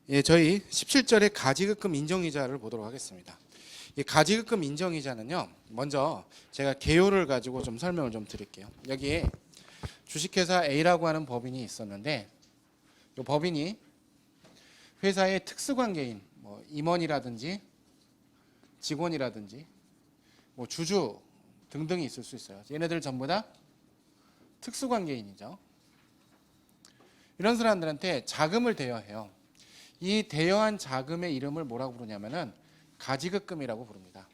예, 저희 17절의 가지급금 인정이자를 보도록 하겠습니다. 이 가지급금 인정이자는요, 먼저 제가 개요를 가지고 좀 설명을 좀 드릴게요. 여기에 주식회사 A라고 하는 법인이 있었는데, 이 법인이 회사의 특수관계인 뭐 임원이라든지 직원이라든지 뭐 주주 등등이 있을 수 있어요. 얘네들 전부 다 특수관계인이죠. 이런 사람들한테 자금을 대여해요. 이 대여한 자금의 이름을 뭐라고 부르냐면은 가지급금이라고 부릅니다.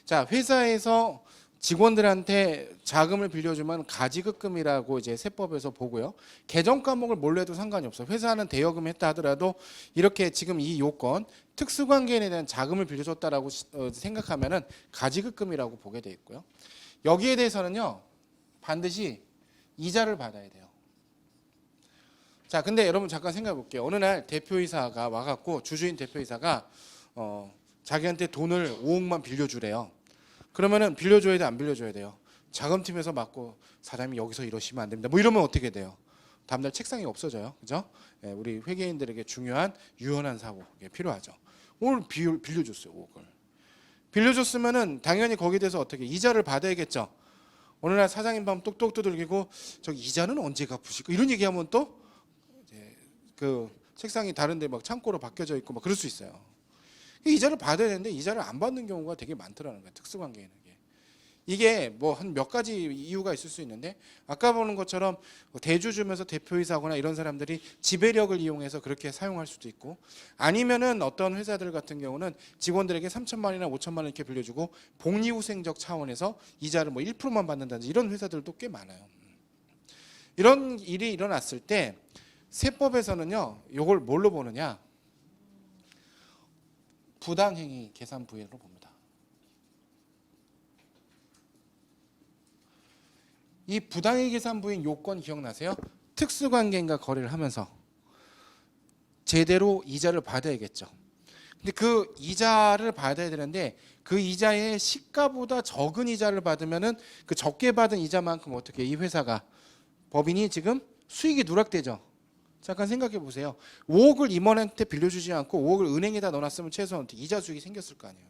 자, 회사에서 직원들한테 자금을 빌려주면 가지급금이라고 이제 세법에서 보고요. 개정 과목을 뭘로 해도 상관이 없어요. 회사는 대여금 했다 하더라도 이렇게 지금 이 요건 특수관계인에 대한 자금을 빌려줬다라고 생각하면은 가지급금이라고 보게 돼 있고요. 여기에 대해서는요, 반드시 이자를 받아야 돼요. 자, 근데 여러분 잠깐 생각해 볼게요. 어느 날 대표이사가 와갖고 주주인 대표이사가 자기한테 돈을 5억만 빌려주래요. 그러면은 빌려줘야 돼, 안 빌려줘야 돼요? 자금팀에서 맞고 사장님이 여기서 이러시면 안 됩니다. 뭐 이러면 어떻게 돼요? 다음날 책상이 없어져요, 그죠? 예, 우리 회계인들에게 중요한 유연한 사고 필요하죠. 오늘 빌려줬어요, 5억을. 빌려줬으면은 당연히 거기에 대해서 어떻게 이자를 받아야겠죠. 어느 날 사장님 밤 똑똑 두들기고 저기 이자는 언제 갚으실까? 이런 얘기하면 또 그 책상이 다른데 막 창고로 바뀌어져 있고 막 그럴 수 있어요. 이자를 받아야 되는데 이자를 안 받는 경우가 되게 많더라는 거예요. 특수관계인은 이게 뭐 한 몇 가지 이유가 있을 수 있는데 아까 보는 것처럼 대주주면서 대표이사거나 이런 사람들이 지배력을 이용해서 그렇게 사용할 수도 있고 아니면은 어떤 회사들 같은 경우는 직원들에게 3천만 원이나 5천만 원 이렇게 빌려주고 복리후생적 차원에서 이자를 뭐 1%만 받는다든지 이런 회사들도 꽤 많아요. 이런 일이 일어났을 때 세법에서는요, 이걸 뭘로 보느냐? 부당행위 계산 부위로 봅니다. 이 부당행위 계산 부위인 요건 기억나세요? 특수관계인과 거래를 하면서 제대로 이자를 받아야겠죠. 근데 그 이자를 받아야 되는데 그 이자의 시가보다 적은 이자를 받으면은 그 적게 받은 이자만큼 어떻게 이 회사가 법인이 지금 수익이 누락되죠. 잠깐 생각해 보세요. 5억을 임원한테 빌려주지 않고 5억을 은행에다 넣어놨으면 최소한 이자 수익이 생겼을 거 아니에요.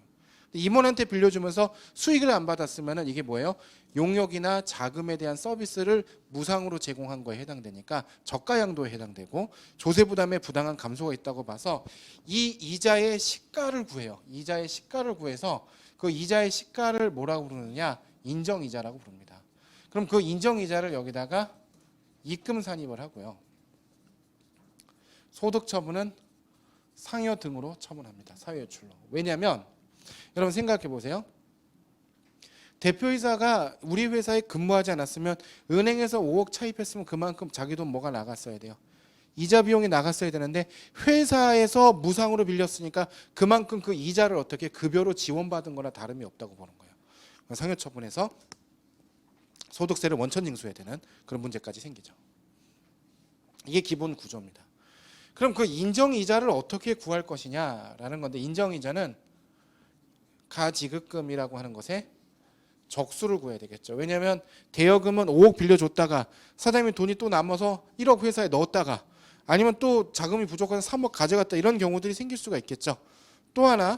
임원한테 빌려주면서 수익을 안 받았으면 이게 뭐예요? 용역이나 자금에 대한 서비스를 무상으로 제공한 거에 해당되니까 저가양도에 해당되고 조세 부담에 부당한 감소가 있다고 봐서 이 이자의 시가를 구해요. 이자의 시가를 구해서 그 이자의 시가를 뭐라고 부르느냐? 인정이자라고 부릅니다. 그럼 그 인정이자를 여기다가 입금 산입을 하고요. 소득 처분은 상여 등으로 처분합니다. 사회유출로. 왜냐하면 여러분 생각해 보세요. 대표이사가 우리 회사에 근무하지 않았으면 은행에서 5억 차입했으면 그만큼 자기 돈 뭐가 나갔어야 돼요. 이자 비용이 나갔어야 되는데 회사에서 무상으로 빌렸으니까 그만큼 그 이자를 어떻게 급여로 지원받은 거나 다름이 없다고 보는 거예요. 상여 처분해서 소득세를 원천 징수해야 되는 그런 문제까지 생기죠. 이게 기본 구조입니다. 그럼 그 인정이자를 어떻게 구할 것이냐라는 건데 인정이자는 가지급금이라고 하는 것에 적수를 구해야 되겠죠. 왜냐하면 대여금은 5억 빌려줬다가 사장님이 돈이 또 남아서 1억 회사에 넣었다가 아니면 또 자금이 부족해서 3억 가져갔다 이런 경우들이 생길 수가 있겠죠. 또 하나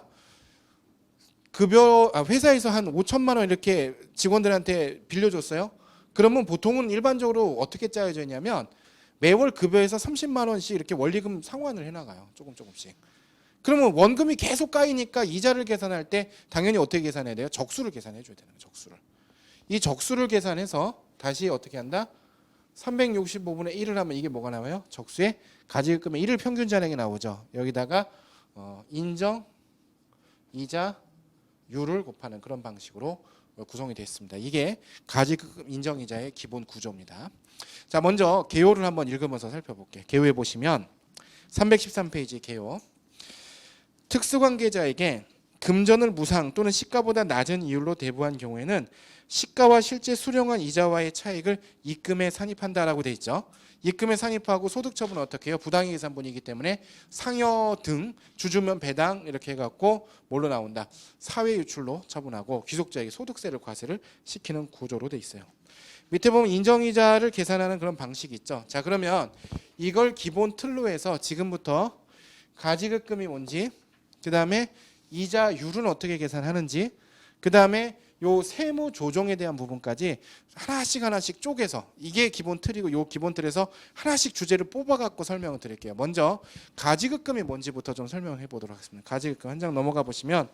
회사에서 한 5천만 원 이렇게 직원들한테 빌려줬어요. 그러면 보통은 일반적으로 어떻게 짜여져 있냐면 매월 급여에서 30만 원씩 이렇게 원리금 상환을 해나가요. 조금씩. 그러면 원금이 계속 까이니까 이자를 계산할 때 당연히 어떻게 계산해야 돼요? 적수를 계산해 줘야 되는 거예요. 적수를. 이 적수를 계산해서 다시 어떻게 한다? 365분의 1을 하면 이게 뭐가 나와요? 적수의 가지급금의 1을 평균 잔액이 나오죠. 여기다가 인정, 이자, 율을 곱하는 그런 방식으로 구성이 되어 있습니다. 이게 가지급금 인정이자의 기본 구조입니다. 자, 먼저 개요를 한번 읽으면서 살펴볼게요. 개요에 보시면 313페이지 개요. 특수관계자에게 금전을 무상 또는 시가보다 낮은 이율로 대부한 경우에는 시가와 실제 수령한 이자와의 차익을 입금에 산입한다라고 돼 있죠. 입금에 산입하고 소득 처분은 어떻게 해요? 부당의 계산분이기 때문에 상여 등 주주면 배당 이렇게 해갖고 뭘로 나온다? 사회 유출로 처분하고 귀속자에게 소득세를 과세를 시키는 구조로 돼 있어요. 밑에 보면 인정이자를 계산하는 그런 방식이 있죠. 자, 그러면 이걸 기본 틀로 해서 지금부터 가지급금이 뭔지, 그 다음에 이자율은 어떻게 계산하는지, 그 다음에 요 세무 조정에 대한 부분까지 하나씩 쪼개서, 이게 기본 틀이고 요 기본 틀에서 하나씩 주제를 뽑아갖고 설명을 드릴게요. 먼저 가지급금이 뭔지부터 좀 설명해 보도록 하겠습니다. 가지급금 한 장 넘어가 보시면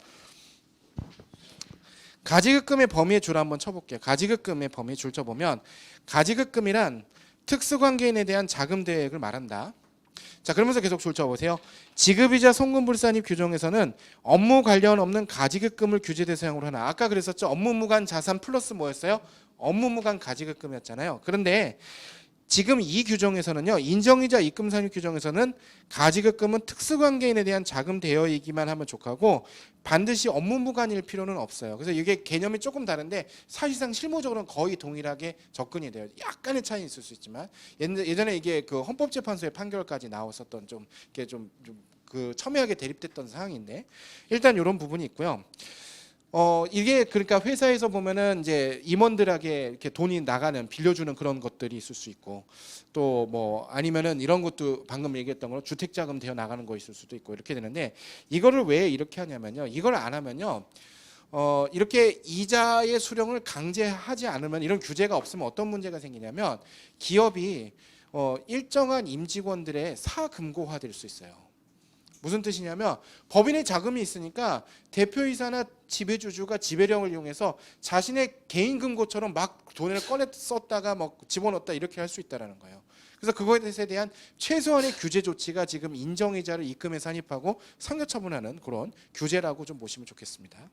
가지급금의 범위의 줄 한번 쳐볼게요. 가지급금의 범위의 줄 쳐보면 가지급금이란 특수관계인에 대한 자금 대액을 말한다. 자, 그러면서 계속 줄 쳐보세요. 지급이자 송금불산입 규정에서는 업무 관련 없는 가지급금을 규제 대상으로 하나. 아까 그랬었죠. 업무무관 자산 플러스 뭐였어요? 업무무관 가지급금이었잖아요. 그런데 지금 이 규정에서는요, 인정이자 입금산입 규정에서는 가지급금은 특수관계인에 대한 자금 대여이기만 하면 족하고 반드시 업무무관일 필요는 없어요. 그래서 이게 개념이 조금 다른데 사실상 실무적으로는 거의 동일하게 접근이 돼요. 약간의 차이는 있을 수 있지만 예전에 이게 그 헌법재판소의 판결까지 나왔었던 좀 이게 좀 그 첨예하게 대립됐던 사항인데 일단 이런 부분이 있고요. 이게 그러니까 회사에서 보면은 이제 임원들에게 이렇게 돈이 나가는 빌려주는 그런 것들이 있을 수 있고 또 뭐 아니면은 이런 것도 방금 얘기했던 거로 주택자금 되어 나가는 거 있을 수도 있고 이렇게 되는데 이거를 왜 이렇게 하냐면요. 이걸 안 하면요. 이렇게 이자의 수령을 강제하지 않으면 이런 규제가 없으면 어떤 문제가 생기냐면 기업이 일정한 임직원들의 사금고화될 수 있어요. 무슨 뜻이냐면 법인의 자금이 있으니까 대표이사나 지배주주가 지배령을 이용해서 자신의 개인 금고처럼 막 돈을 꺼내 썼다가 뭐 집어넣었다 이렇게 할 수 있다는 거예요. 그래서 그것에 대한 최소한의 규제 조치가 지금 인정이자를 입금에 산입하고 상여처분하는 그런 규제라고 좀 보시면 좋겠습니다.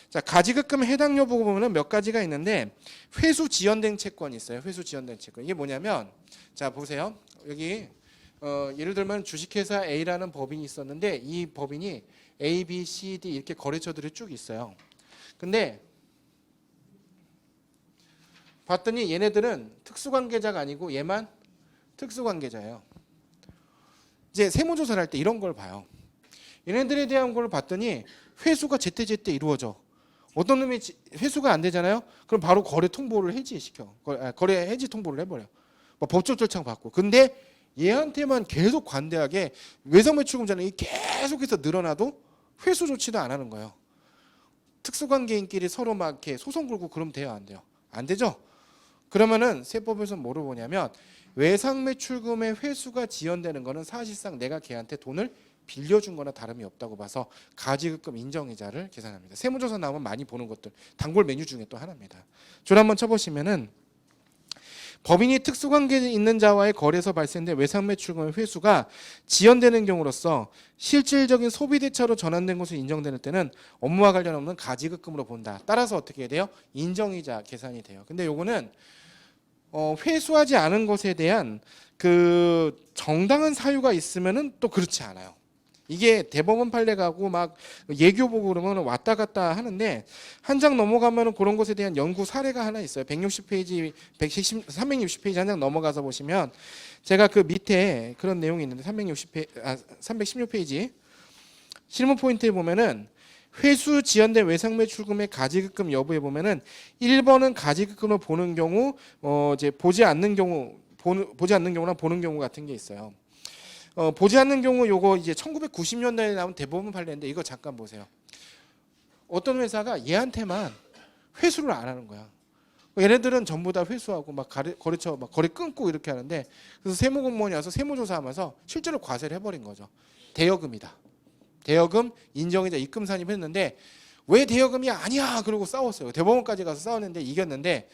자, 가지급금 해당 여부 보면은 몇 가지가 있는데 회수 지연된 채권이 있어요. 회수 지연된 채권. 이게 뭐냐면 자, 보세요. 여기 예를 들면 주식회사 A라는 법인이 있었는데 이 법인이 A, B, C, D 이렇게 거래처들이 쭉 있어요. 근데 봤더니 얘네들은 특수관계자가 아니고 얘만 특수관계자예요. 이제 세무조사를 할 때 이런 걸 봐요. 얘네들에 대한 걸 봤더니 회수가 제때제때 이루어져. 어떤 놈이 회수가 안 되잖아요. 그럼 바로 거래 통보를 해지시켜. 거래 해지 통보를 해버려. 뭐 법적 절차를 받고. 근데 얘한테만 계속 관대하게 외상매출금 잔액이 계속해서 늘어나도 회수 조치도 안 하는 거예요. 특수관계인끼리 서로 막 이렇게 소송 걸고 그러면 돼요, 안 돼요? 안 되죠? 그러면은 세법에서 뭐로 보냐면 외상매출금의 회수가 지연되는 거는 사실상 내가 걔한테 돈을 빌려준 거나 다름이 없다고 봐서 가지급금 인정이자를 계산합니다. 세무조사 나오면 많이 보는 것들 단골 메뉴 중에 또 하나입니다. 줄 한번 쳐보시면은 법인이 특수관계 있는 자와의 거래에서 발생된 외상매출금의 회수가 지연되는 경우로서 실질적인 소비대차로 전환된 것으로 인정되는 때는 업무와 관련 없는 가지급금으로 본다. 따라서 어떻게 해야 돼요? 인정이자 계산이 돼요. 근데 요거는 회수하지 않은 것에 대한 그 정당한 사유가 있으면은 또 그렇지 않아요. 이게 대법원 판례 가고 막 예교 보고 그러면 왔다 갔다 하는데 한 장 넘어가면은 그런 것에 대한 연구 사례가 하나 있어요. 160페이지, 360페이지 한 장 넘어가서 보시면 제가 그 밑에 그런 내용이 있는데 316페이지 실무 포인트에 보면은 회수 지연된 외상매출금의 가지급금 여부에 보면은 1번은 가지급금을 보는 경우 이제 보지 않는 경우나 보는 경우 같은 게 있어요. 보지 않는 경우 요거 이제 1990년대에 나온 대법원 판례인데 이거 잠깐 보세요. 어떤 회사가 얘한테만 회수를 안 하는 거야. 얘네들은 전부 다 회수하고 막 거래처 막 거래 끊고 이렇게 하는데 그래서 세무공무원이 와서 세무조사하면서 실제로 과세를 해버린 거죠. 대여금이다. 대여금 인정이자 입금 산입했는데 왜 대여금이 아니야 그러고 싸웠어요. 대법원까지 가서 싸웠는데 이겼는데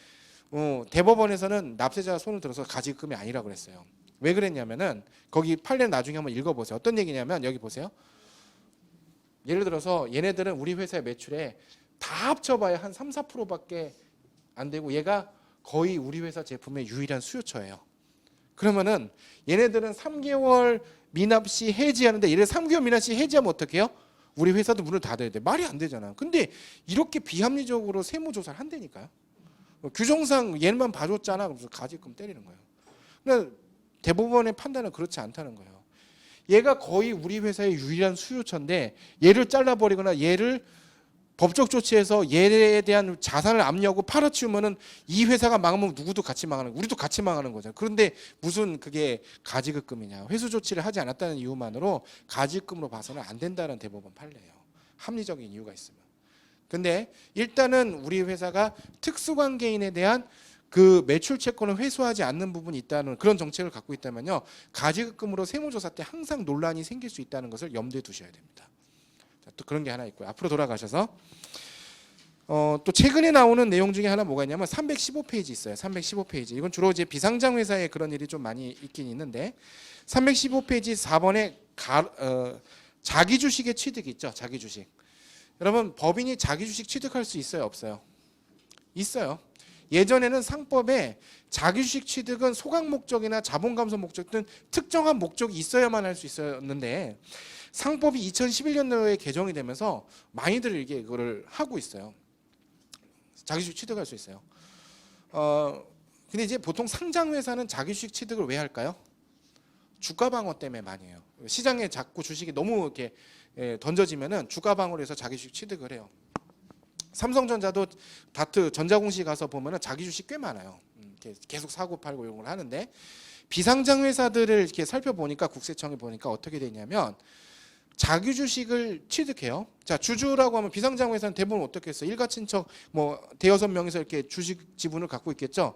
대법원에서는 납세자가 손을 들어서 가지급금이 아니라고 그랬어요. 왜 그랬냐면은 거기 판례 나중에 한번 읽어보세요. 어떤 얘기냐면 여기 보세요. 예를 들어서 얘네들은 우리 회사의 매출에 다 합쳐봐야 한 3, 4%밖에 안 되고 얘가 거의 우리 회사 제품의 유일한 수요처예요. 그러면은 얘네들은 3개월 미납 시 해지하는데 얘네 3개월 미납 시 해지하면 어떡해요? 우리 회사도 문을 닫아야 돼. 말이 안 되잖아요. 근데 이렇게 비합리적으로 세무조사를 한다니까요. 규정상 얘만 봐줬잖아. 그래서 가지금 때리는 거예요. 근데 대법원의 판단은 그렇지 않다는 거예요. 얘가 거의 우리 회사의 유일한 수요처인데 얘를 잘라버리거나 얘를 법적 조치에서 얘에 대한 자산을 압류하고 팔아치우면은 이 회사가 망하면 누구도 같이 망하는, 우리도 같이 망하는 거잖아요. 그런데 무슨 그게 가지급금이냐? 회수 조치를 하지 않았다는 이유만으로 가지급금으로 봐서는 안 된다는 대법원 판례예요. 합리적인 이유가 있으면. 근데 일단은 우리 회사가 특수관계인에 대한 그 매출 채권을 회수하지 않는 부분이 있다는 그런 정책을 갖고 있다면요, 가지급금으로 세무조사 때 항상 논란이 생길 수 있다는 것을 염두에 두셔야 됩니다. 자, 또 그런 게 하나 있고요. 앞으로 돌아가셔서 또 최근에 나오는 내용 중에 하나 뭐가 있냐면 315페이지 있어요. 315페이지. 이건 주로 이제 비상장 회사에 그런 일이 좀 많이 있긴 있는데 315페이지 4번에 자기 주식의 취득 있죠. 자기 주식. 여러분 법인이 자기 주식 취득할 수 있어요, 없어요? 있어요. 예전에는 상법에 자기 주식 취득은 소각 목적이나 자본 감소 목적 등 특정한 목적이 있어야만 할 수 있었는데 상법이 2011년도에 개정이 되면서 많이들 이게 그거를 하고 있어요. 자기 주식 취득할 수 있어요. 근데 이제 보통 상장 회사는 자기 주식 취득을 왜 할까요? 주가 방어 때문에 많이 해요. 시장에 자꾸 주식이 너무 이렇게 던져지면은 주가 방어를 해서 자기 주식 취득을 해요. 삼성전자도 다트 전자공시 가서 보면은 자기 주식 꽤 많아요. 계속 사고 팔고 이런 걸 하는데 비상장 회사들을 이렇게 살펴보니까 국세청에 보니까 어떻게 되냐면 자기 주식을 취득해요. 자, 주주라고 하면 비상장 회사는 대부분 어떻게 했어요? 일가 친척 뭐 대여섯 명이서 이렇게 주식 지분을 갖고 있겠죠.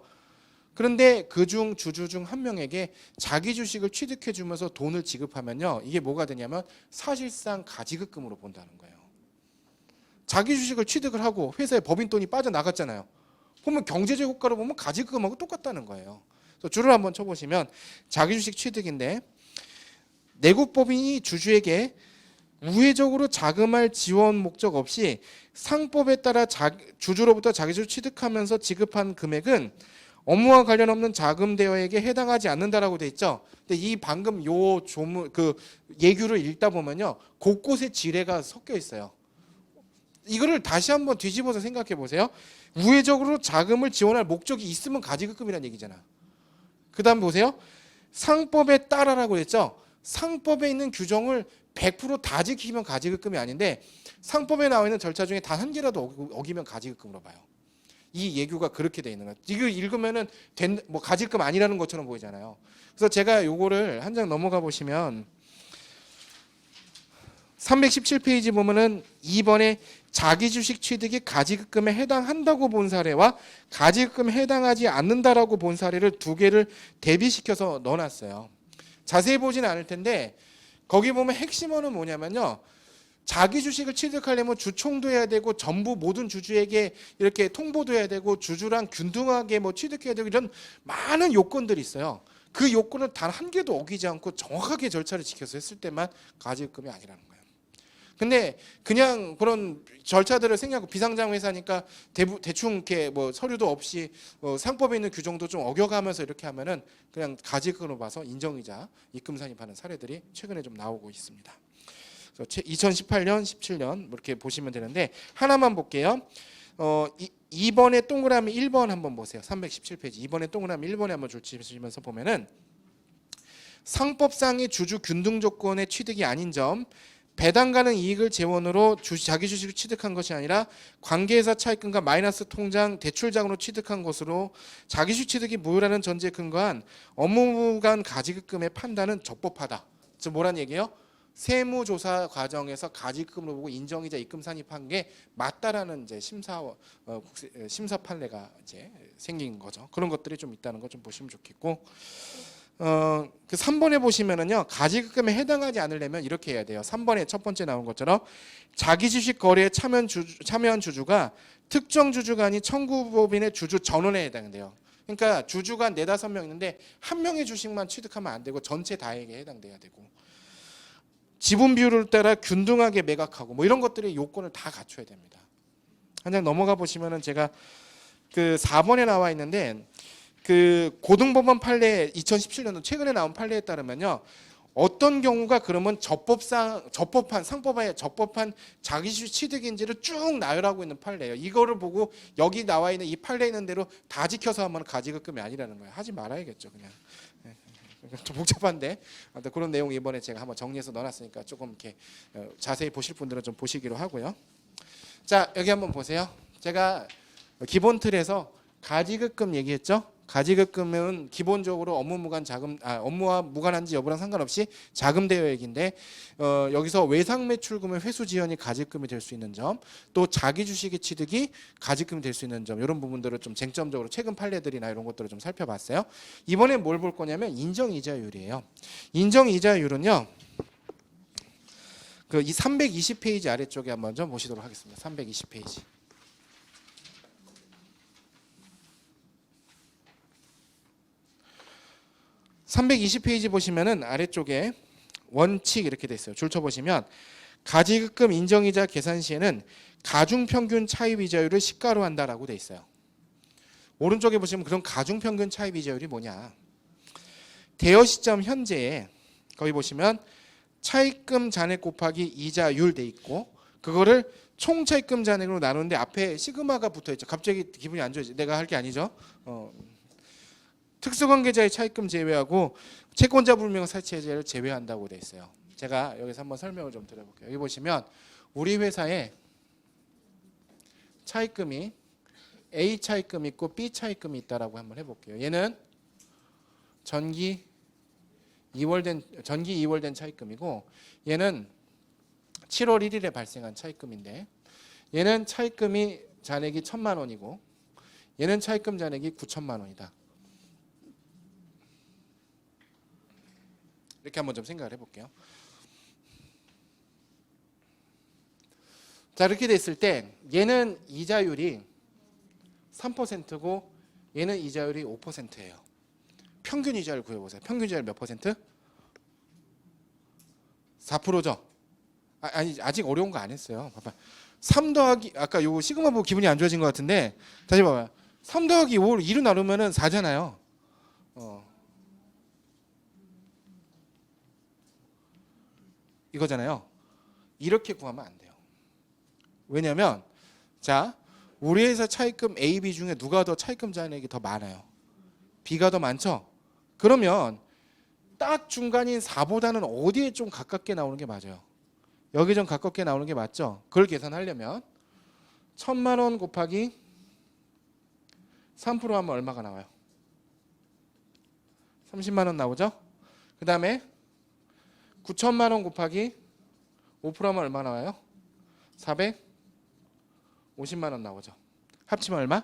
그런데 그중 주주 중 한 명에게 자기 주식을 취득해 주면서 돈을 지급하면요, 이게 뭐가 되냐면 사실상 가지급금으로 본다는 거예요. 자기 주식을 취득을 하고 회사에 법인 돈이 빠져나갔잖아요. 보면 경제적 효과로 보면 가지급금하고 똑같다는 거예요. 그래서 줄을 한번 쳐보시면 자기 주식 취득인데 내국법인이 주주에게 우회적으로 자금할 지원 목적 없이 상법에 따라 주주로부터 자기 주식 취득하면서 지급한 금액은 업무와 관련 없는 자금 대여에게 해당하지 않는다라고 돼 있죠. 근데 이 방금 요 조문 그 예규를 읽다 보면요, 곳곳에 지뢰가 섞여 있어요. 이거를 다시 한번 뒤집어서 생각해 보세요. 우회적으로 자금을 지원할 목적이 있으면 가지급금이라는 얘기잖아. 그다음 보세요. 상법에 따라라고 했죠. 상법에 있는 규정을 100%다 지키면 가지급금이 아닌데 상법에 나와 있는 절차 중에 단 한 개라도 어기면 가지급금으로 봐요. 이 예규가 그렇게 돼 있는 거예요. 이거 읽으면은 뭐 가지급 아니라는 것처럼 보이잖아요. 그래서 제가 요거를 한 장 넘어가 보시면 317페이지 보면은 2번에 자기 주식 취득이 가지급금에 해당한다고 본 사례와 가지급금에 해당하지 않는다라고 본 사례를 두 개를 대비시켜서 넣어놨어요. 자세히 보지는 않을 텐데 거기 보면 핵심어는 뭐냐면요, 자기 주식을 취득하려면 주총도 해야 되고 전부 모든 주주에게 이렇게 통보도 해야 되고 주주랑 균등하게 뭐 취득해야 되고 이런 많은 요건들이 있어요. 그 요건을 단 한 개도 어기지 않고 정확하게 절차를 지켜서 했을 때만 가지급금이 아니라는 거예요. 근데 그냥 그런 절차들을 생략하고 비상장 회사니까 대충 이렇게 뭐 서류도 없이 상법에 있는 규정도 좀 어겨가면서 이렇게 하면은 그냥 가지급금으로 봐서 인정이자 입금 산입하는 사례들이 최근에 좀 나오고 있습니다. 2018년, 17년 이렇게 보시면 되는데 하나만 볼게요. 2번의 동그라미 1번 한번 보세요. 317페이지 2번의 동그라미 1번에 한번 줄치시면서 보면은 상법상의 주주 균등 조건의 취득이 아닌 점, 배당 가능 이익을 재원으로 자기 주식을 취득한 것이 아니라 관계회사 차입금과 마이너스 통장 대출자금으로 취득한 것으로 자기 주식 취득이 무효라는 전제에 근거한 업무간 가지급금의 판단은 적법하다. 즉 뭐란 얘기예요? 세무조사 과정에서 가지급금으로 보고 인정이자 입금 산입한 게 맞다라는 이제 심사 판례가 이제 생긴 거죠. 그런 것들이 좀 있다는 거 좀 보시면 좋겠고, 그 3번에 보시면은요, 가지급금에 해당하지 않으려면 이렇게 해야 돼요. 3번에 첫 번째 나온 것처럼 자기 주식 거래에 참여한 주주가 특정 주주가 아닌 청구법인의 주주 전원에 해당돼요. 그러니까 주주가 4-5명 있는데 한 명의 주식만 취득하면 안 되고 전체 다에게 해당돼야 되고, 지분 비율을 따라 균등하게 매각하고 뭐 이런 것들의 요건을 다 갖춰야 됩니다. 한 장 넘어가 보시면은 제가 그 4번에 나와 있는데 그 고등법원 판례 2017년도 최근에 나온 판례에 따르면요, 어떤 경우가 그러면 적법한 상법에 적법한 자기주식 취득인지를 쭉 나열하고 있는 판례예요. 이거를 보고 여기 나와 있는 이 판례에 있는 대로 다 지켜서 하면 가지급금이 아니라는 거예요. 하지 말아야겠죠, 그냥. 좀 복잡한데 그런 내용 이번에 제가 한번 정리해서 넣어놨으니까 조금 이렇게 자세히 보실 분들은 좀 보시기로 하고요. 자, 여기 한번 보세요. 제가 기본 틀에서 가지급금 얘기했죠. 가지급금은 기본적으로 업무와 무관한지 여부랑 상관없이 자금 대여 얘기인데 여기서 외상 매출금의 회수 지연이 가지급금이 될 수 있는 점, 또 자기 주식의 취득이 가지급금이 될 수 있는 점, 이런 부분들을 좀 쟁점적으로 최근 판례들이나 이런 것들을 좀 살펴봤어요. 이번에 뭘 볼 거냐면 인정이자율이에요. 인정이자율은요. 이 320페이지 아래쪽에 한번 좀 보시도록 하겠습니다. 320페이지. 320페이지 보시면은 아래쪽에 원칙 이렇게 돼 있어요. 줄쳐 보시면 가지급금 인정이자 계산 시에는 가중평균 차입이자율을 시가로 한다라고 돼 있어요. 오른쪽에 보시면 그럼 가중평균 차입이자율이 뭐냐? 대여 시점 현재에 거기 보시면 차입금 잔액 곱하기 이자율 돼 있고 그거를 총 차입금 잔액으로 나누는데 앞에 시그마가 붙어 있죠. 갑자기 기분이 안 좋아지. 내가 할 게 아니죠. 특수관계자의 차입금 제외하고 채권자 불명 사채자를 제외한다고 돼 있어요. 제가 여기서 한번 설명을 좀 드려볼게요. 여기 보시면 우리 회사에 차입금이 A 차입금이 있고 B 차입금이 있다라고 한번 해볼게요. 얘는 전기 2월 된 차입금이고 얘는 7월 1일에 발생한 차입금인데 얘는 차입금이 잔액이 1,000만 원이고 얘는 차입금 잔액이 9천만 원이다. 이렇게 한번 좀 생각을 해볼게요. 자, 이렇게 됐을 때 얘는 이자율이 3%고 얘는 이자율이 5%예요. 평균 이자율 구해보세요. 평균 이자율 몇 퍼센트? 4%죠. 아니 아직 어려운 거 안 했어요. 봐봐. 3 더하기 아까 요 시그마 보고 기분이 안 좋아진 것 같은데 다시 봐봐요. 3 더하기 5를 2로 나누면은 4잖아요. 이거잖아요. 이렇게 구하면 안 돼요. 왜냐면 자 우리 회사 차입금 A, B 중에 누가 더 차입금 잔액이 더 많아요? B가 더 많죠? 그러면 딱 중간인 4보다는 어디에 좀 가깝게 나오는 게 맞아요? 여기 좀 가깝게 나오는 게 맞죠? 그걸 계산하려면 1,000만 원 곱하기 3% 하면 얼마가 나와요? 30만 원 나오죠? 그 다음에 9천만 원 곱하기 5% 하면 얼마 나와요? 450만 원 나오죠. 합치면 얼마?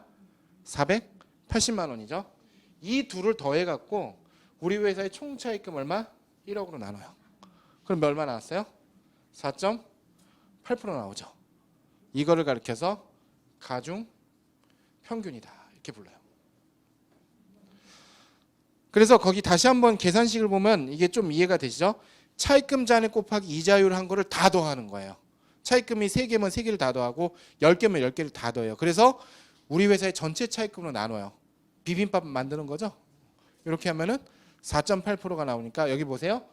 480만 원이죠. 이 둘을 더해갖고 우리 회사의 총 차입금 얼마? 1억으로 나눠요. 그럼 얼마 나왔어요? 4.8% 나오죠. 이거를 가리켜서 가중 평균이다 이렇게 불러요. 그래서 거기 다시 한번 계산식을 보면 이게 좀 이해가 되시죠? 차입금 잔액 곱하기 이자율 한 거를 다 더하는 거예요. 차입금이 3개면 3개를 다 더하고 10개면 10개를 다 더해요. 그래서 우리 회사의 전체 차입금으로 나눠요. 비빔밥 만드는 거죠. 이렇게 하면은 4.8%가 나오니까 여기 보세요.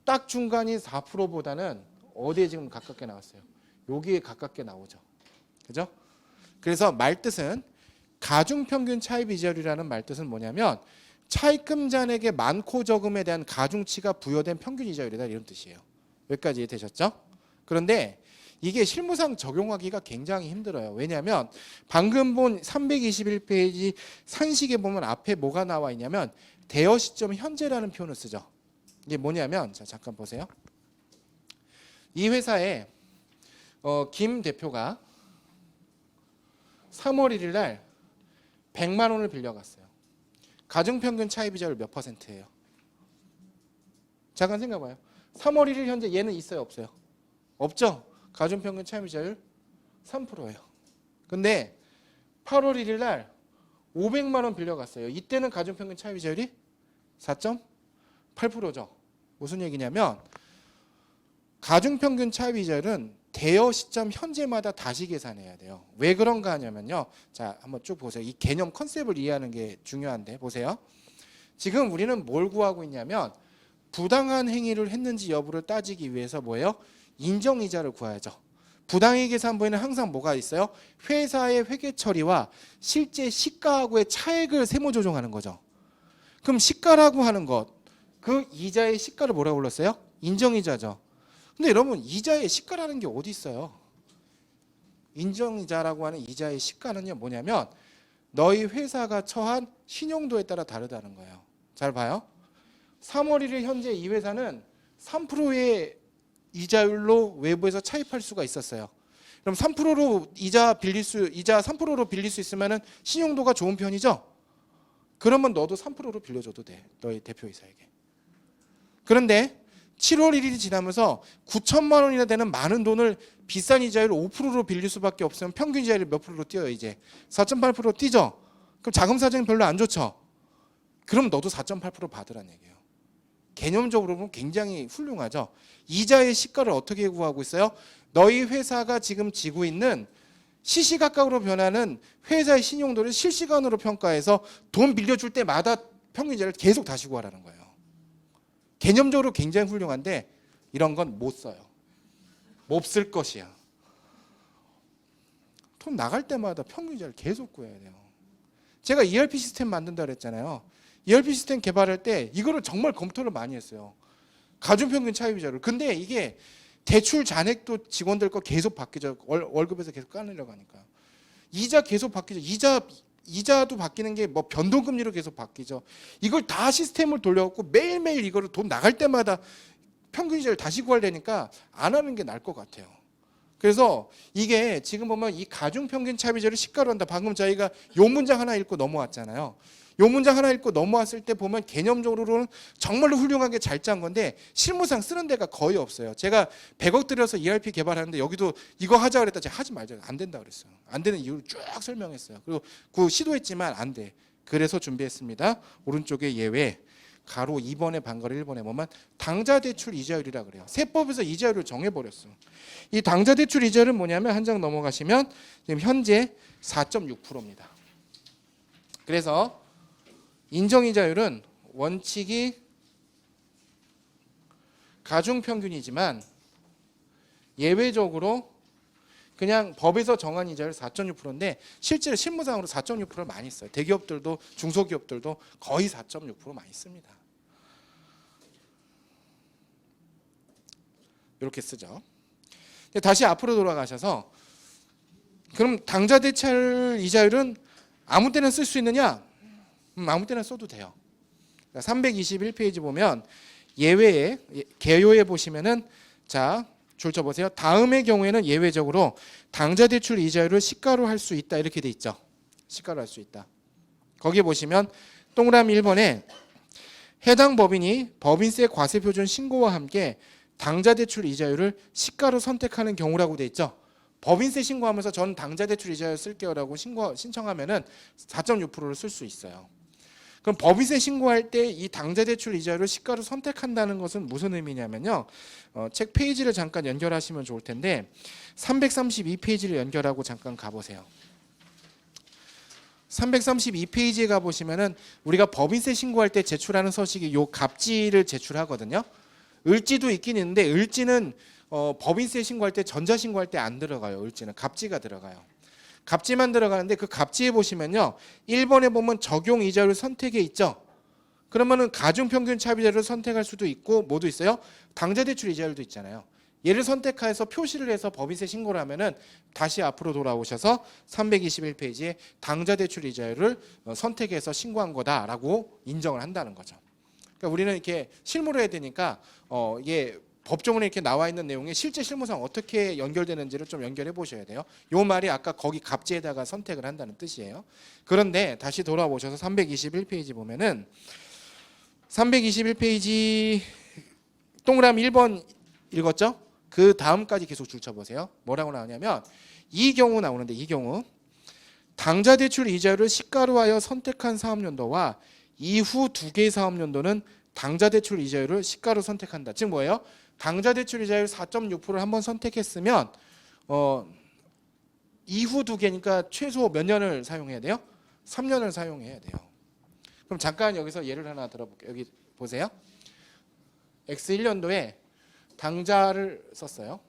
딱 중간인 4%보다는 어디에 지금 가깝게 나왔어요? 여기에 가깝게 나오죠. 그죠? 그래서 말뜻은 가중평균 차입이자율이라는 말뜻은 뭐냐면 차입금 잔액의 많고 적음에 대한 가중치가 부여된 평균 이자율이다 이런 뜻이에요. 여기까지 이해되셨죠? 그런데 이게 실무상 적용하기가 굉장히 힘들어요. 왜냐하면 방금 본 321페이지 산식에 보면 앞에 뭐가 나와 있냐면 대여 시점 현재라는 표현을 쓰죠. 이게 뭐냐면 자 잠깐 보세요. 이 회사에 김 대표가 3월 1일 날 100만 원을 빌려갔어요. 가중평균 차입이자율 몇 퍼센트예요? 잠깐 생각해봐요. 3월 1일 현재 얘는 있어요 없어요? 없죠? 가중평균 차입이자율 3%예요. 근데 8월 1일 날 500만 원 빌려갔어요. 이때는 가중평균 차입이자율이 4.8%죠. 무슨 얘기냐면 가중평균 차입이자율은 대여 시점 현재마다 다시 계산해야 돼요. 왜 그런가 하냐면요. 자, 한번 쭉 보세요. 이 개념 컨셉을 이해하는 게 중요한데 보세요. 지금 우리는 뭘 구하고 있냐면 부당한 행위를 했는지 여부를 따지기 위해서 뭐예요? 인정이자를 구해야죠. 부당의 계산부에는 항상 뭐가 있어요? 회사의 회계 처리와 실제 시가하고의 차액을 세무 조정하는 거죠. 그럼 시가라고 하는 것, 그 이자의 시가를 뭐라고 불렀어요? 인정이자죠. 근데 여러분 이자의 시가라는 게 어디 있어요? 인정이자라고 하는 이자의 시가는요 뭐냐면 너희 회사가 처한 신용도에 따라 다르다는 거예요. 잘 봐요. 3월 1일 현재 이 회사는 3%의 이자율로 외부에서 차입할 수가 있었어요. 그럼 3%로 이자 3%로 빌릴 수 있으면은 신용도가 좋은 편이죠. 그러면 너도 3%로 빌려줘도 돼. 너희 대표이사에게. 그런데 7월 1일이 지나면서 9천만 원이나 되는 많은 돈을 비싼 이자율 5%로 빌릴 수밖에 없으면 평균 이자율이 몇 프로로 뛰어요 이제? 4.8% 뛰죠? 그럼 자금 사정이 별로 안 좋죠? 그럼 너도 4.8% 받으라는 얘기예요. 개념적으로 보면 굉장히 훌륭하죠? 이자의 시가를 어떻게 구하고 있어요? 너희 회사가 지금 지고 있는 시시각각으로 변하는 회사의 신용도를 실시간으로 평가해서 돈 빌려줄 때마다 평균 이자를 계속 다시 구하라는 거예요. 개념적으로 굉장히 훌륭한데 이런 건 못 써요. 못 쓸 것이야. 돈 나갈 때마다 평균 이자를 계속 구해야 돼요. 제가 ERP 시스템 만든다 그랬잖아요. ERP 시스템 개발할 때 이거를 정말 검토를 많이 했어요. 가중평균 차입이자를. 근데 이게 대출 잔액도 직원들 거 계속 바뀌죠. 월급에서 계속 까내려고 하니까. 이자 계속 바뀌죠. 이자도 바뀌는 게 뭐 변동금리로 계속 바뀌죠. 이걸 다 시스템을 돌려갖고 매일매일 이거를 돈 나갈 때마다 평균 이자를 다시 구하려니까 안 하는 게 나을 것 같아요. 그래서 이게 지금 보면 이 가중평균 차입이자를 시가로 한다. 방금 저희가 요 문장 하나 읽고 넘어왔잖아요. 요 문장 하나 읽고 넘어왔을 때 보면 개념적으로는 정말로 훌륭하게 잘 짠 건데 실무상 쓰는 데가 거의 없어요. 제가 100억 들여서 ERP 개발하는데 여기도 이거 하자 그랬다. 제가 하지 말자. 안 된다 그랬어요. 안 되는 이유를 쭉 설명했어요. 그리고 그 시도했지만 안 돼. 그래서 준비했습니다. 오른쪽에 예외. 가로 2번에 반가로 1번에 보면 당좌대출 이자율이라 그래요. 세법에서 이자율을 정해버렸어. 이 당좌대출 이자율은 뭐냐면 한 장 넘어가시면 지금 현재 4.6%입니다. 그래서 인정이자율은 원칙이 가중평균이지만 예외적으로 그냥 법에서 정한 이자율 4.6%인데 실제로 실무상으로 4.6%를 많이 써요. 대기업들도 중소기업들도 거의 4.6% 많이 씁니다. 이렇게 쓰죠. 다시 앞으로 돌아가셔서 그럼 당좌대출 이자율은 아무 때나 쓸 수 있느냐? 아무 때나 써도 돼요. 321페이지 보면 예외에 개요에 보시면은 자 줄 쳐보세요. 다음의 경우에는 예외적으로 당좌대출 이자율을 시가로 할 수 있다 이렇게 돼 있죠. 시가로 할 수 있다. 거기 보시면 동그라미 1번에 해당 법인이 법인세 과세표준 신고와 함께 당좌대출 이자율을 시가로 선택하는 경우라고 돼 있죠. 법인세 신고하면서 전 당좌대출 이자율 쓸게요라고 신청하면은 4.6%를 쓸 수 있어요. 그럼 법인세 신고할 때 이 당좌대출 이자율을 시가로 선택한다는 것은 무슨 의미냐면요. 책 페이지를 잠깐 연결하시면 좋을 텐데 332페이지를 연결하고 잠깐 가보세요. 332페이지에 가보시면은 우리가 법인세 신고할 때 제출하는 서식이 요 갑지를 제출하거든요. 을지도 있긴 있는데 을지는 법인세 신고할 때 전자신고할 때 안 들어가요. 을지는 갑지가 들어가요. 갑지만 들어가는데 그 갑지에 보시면요. 1번에 보면 적용 이자율 선택에 있죠. 그러면은 가중평균 차입이자를 선택할 수도 있고 뭐도 있어요? 당좌대출 이자율도 있잖아요. 얘를 선택해서 표시를 해서 법인세 신고를 하면은 다시 앞으로 돌아오셔서 321페이지에 당좌대출 이자율을 선택해서 신고한 거다라고 인정을 한다는 거죠. 그러니까 우리는 이렇게 실무를 해야 되니까 이게 법조문에 이렇게 나와 있는 내용이 실제 실무상 어떻게 연결되는지를 좀 연결해 보셔야 돼요. 요 말이 아까 거기 갑지에다가 선택을 한다는 뜻이에요. 그런데 다시 돌아오셔서 321페이지 보면은 321페이지 동그라미 1번 읽었죠? 그 다음까지 계속 줄 쳐보세요. 뭐라고 나오냐면 이 경우 나오는데 이 경우 당좌대출 이자율을 시가로 하여 선택한 사업연도와 이후 두 개의 사업연도는 당좌대출 이자율을 시가로 선택한다. 즉 뭐예요? 당좌대출 이자율 4.6%를 한번 선택했으면 이후 두 개니까 최소 몇 년을 사용해야 돼요? 3년을 사용해야 돼요. 그럼 잠깐 여기서 예를 하나 들어볼게요. 여기 보세요. X1년도에 당좌를 썼어요.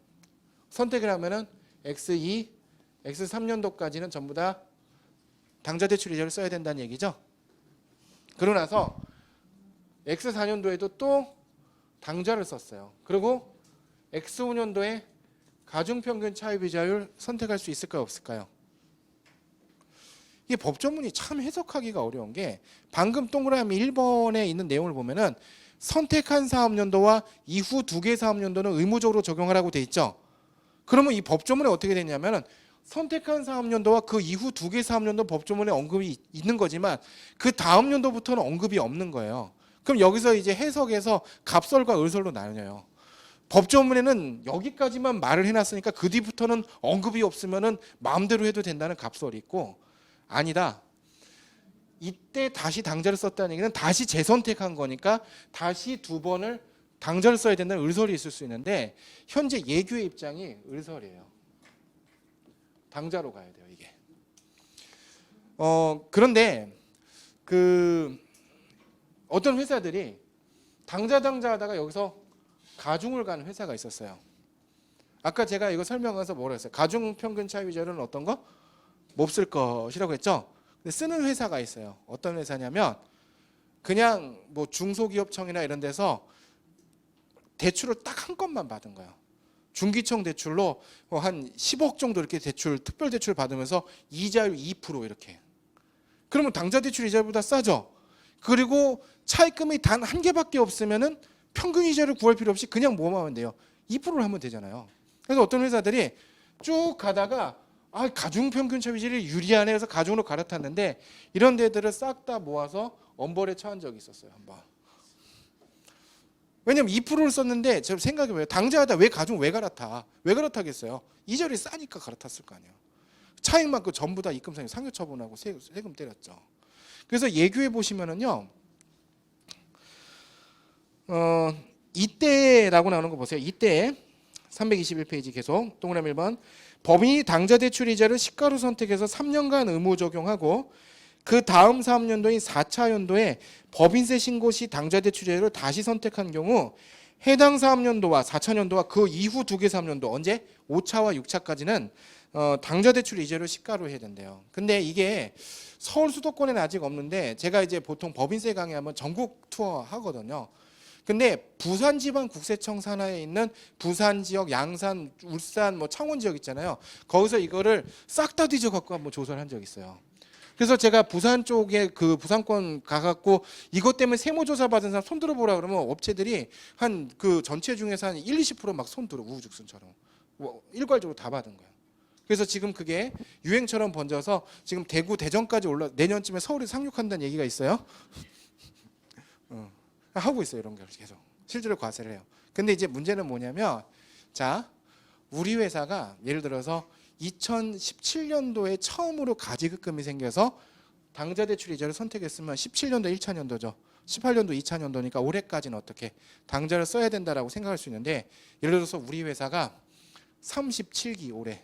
선택을 하면은 X2, X3년도까지는 전부 다 당좌대출 이자를 써야 된다는 얘기죠. 그러고 나서 X4년도에도 또 당좌를 썼어요. 그리고 X5년도에 가중평균 차이 비자율 선택할 수 있을까요, 없을까요? 이게 법조문이 참 해석하기가 어려운 게 방금 동그라미 1번에 있는 내용을 보면은 선택한 사업연도와 이후 2개 사업연도는 의무적으로 적용하라고 돼 있죠. 그러면 이 법조문에 어떻게 되냐면은 선택한 사업연도와 그 이후 2개 사업연도 법조문에 언급이 있는 거지만 그 다음 연도부터는 언급이 없는 거예요. 그럼 여기서 이제 해석에서 갑설과 을설로 나뉘어요. 법조문에는 여기까지만 말을 해놨으니까 그 뒤부터는 언급이 없으면은 마음대로 해도 된다는 갑설이 있고, 아니다, 이때 다시 당자를 썼다는 얘기는 다시 재선택한 거니까 다시 2번을 당자를 써야 된다는 을설이 있을 수 있는데 현재 예규의 입장이 을설이에요. 당자로 가야 돼요, 이게. 그런데 어떤 회사들이 당자 하다가 여기서 가중을 가는 회사가 있었어요. 아까 제가 이거 설명해서 뭐라 했어요? 가중 평균 차이 비자율은 어떤 거? 몹쓸 것이라고 했죠. 근데 쓰는 회사가 있어요. 어떤 회사냐면 그냥 뭐 중소기업청이나 이런 데서 대출을 딱 한 건만 받은 거예요. 중기청 대출로 한 10억 정도 이렇게 대출, 특별 대출 받으면서 이자율 2% 이렇게. 그러면 당자 대출 이자율보다 싸죠. 그리고 차입금이 단 한 개밖에 없으면은 평균 이자를 구할 필요 없이 그냥 뭐만 하면 돼요. 2%를 하면 되잖아요. 그래서 어떤 회사들이 쭉 가다가 가중 평균 차이 비율이 유리하네 해서 가중으로 갈아탔는데 이런 데들을 싹 다 모아서 엄벌에 처한 적이 있었어요, 한번. 왜냐면 2%를 썼는데 제가 생각해봐요. 당자하다 왜 가중 왜 갈아타? 왜 갈아타겠어요? 이자율이 싸니까 갈아탔을 거 아니에요. 차익만큼 전부 다 입금상에 상여 처분하고 세금 때렸죠. 그래서 예규에 보시면은요, 이때라고 나오는 거 보세요. 이때 321페이지 계속 동그라미 1번, 법인이 당자 대출 이자를 시가로 선택해서 3년간 의무 적용하고 그 다음 사업연도인 4차 연도에 법인세 신고 시 당자 대출 이자를 다시 선택한 경우 해당 사업연도와 4차 연도와 그 이후 2개 사업연도 언제 5차와 6차까지는 당자 대출 이자를 시가로 해야 된대요. 근데 이게 서울 수도권에는 아직 없는데 제가 이제 보통 법인세 강의하면 전국 투어 하거든요. 근데 부산지방국세청 산하에 있는 부산 지역, 양산, 울산, 뭐 창원 지역 있잖아요. 거기서 이거를 싹 다 뒤져 갖고 한번 조사를 한 적이 있어요. 그래서 제가 부산 쪽에 그 부산권 가갖고 이것 때문에 세무조사 받은 사람 손 들어보라 그러면 업체들이 한 그 전체 중에서 한 1, 20% 막 손 들어, 우후죽순처럼 일괄적으로 다 받은 거예요. 그래서 지금 그게 유행처럼 번져서 지금 대구, 대전까지 내년쯤에 서울에 상륙한다는 얘기가 있어요. 하고 있어요, 이런 걸 계속 실제로 과세를 해요. 근데 이제 문제는 뭐냐면, 자, 우리 회사가 예를 들어서 2017년도에 처음으로 가지급금이 생겨서 당자 대출 이자를 선택했으면 17년도 1차 년도죠. 18년도 2차 년도니까 올해까지는 어떻게 당자를 써야 된다라고 생각할 수 있는데, 예를 들어서 우리 회사가 37기 올해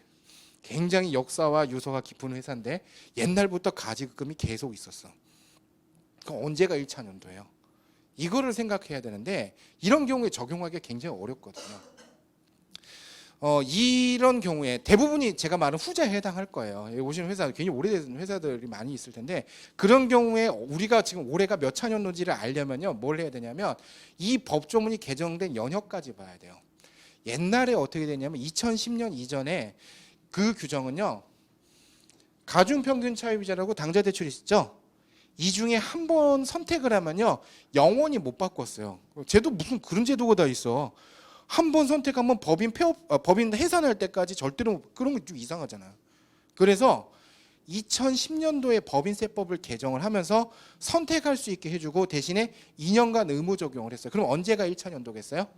굉장히 역사와 유서가 깊은 회사인데 옛날부터 가지급금이 계속 있었어. 그럼 언제가 1차 년도예요? 이거를 생각해야 되는데 이런 경우에 적용하기가 굉장히 어렵거든요. 이런 경우에 대부분이 제가 말한 후자에 해당할 거예요. 여기 오시는 회사 굉장히 오래된 회사들이 많이 있을 텐데 그런 경우에 우리가 지금 올해가 몇 차 년도인지를 알려면요, 뭘 해야 되냐면 이 법조문이 개정된 연혀까지 봐야 돼요. 옛날에 어떻게 됐냐면 2010년 이전에 그 규정은요, 가중평균 차입이자라고 당자 대출이 있죠. 이 중에 한 번 선택을 하면요 영원히 못 바꿨어요. 제도 무슨 그런 제도가 다 있어. 한 번 선택하면 법인 해산할 때까지 절대로, 그런 거 좀 이상하잖아요. 그래서 2010년도에 법인세법을 개정을 하면서 선택할 수 있게 해주고 대신에 2년간 의무 적용을 했어요. 그럼 언제가 1차 연도겠어요?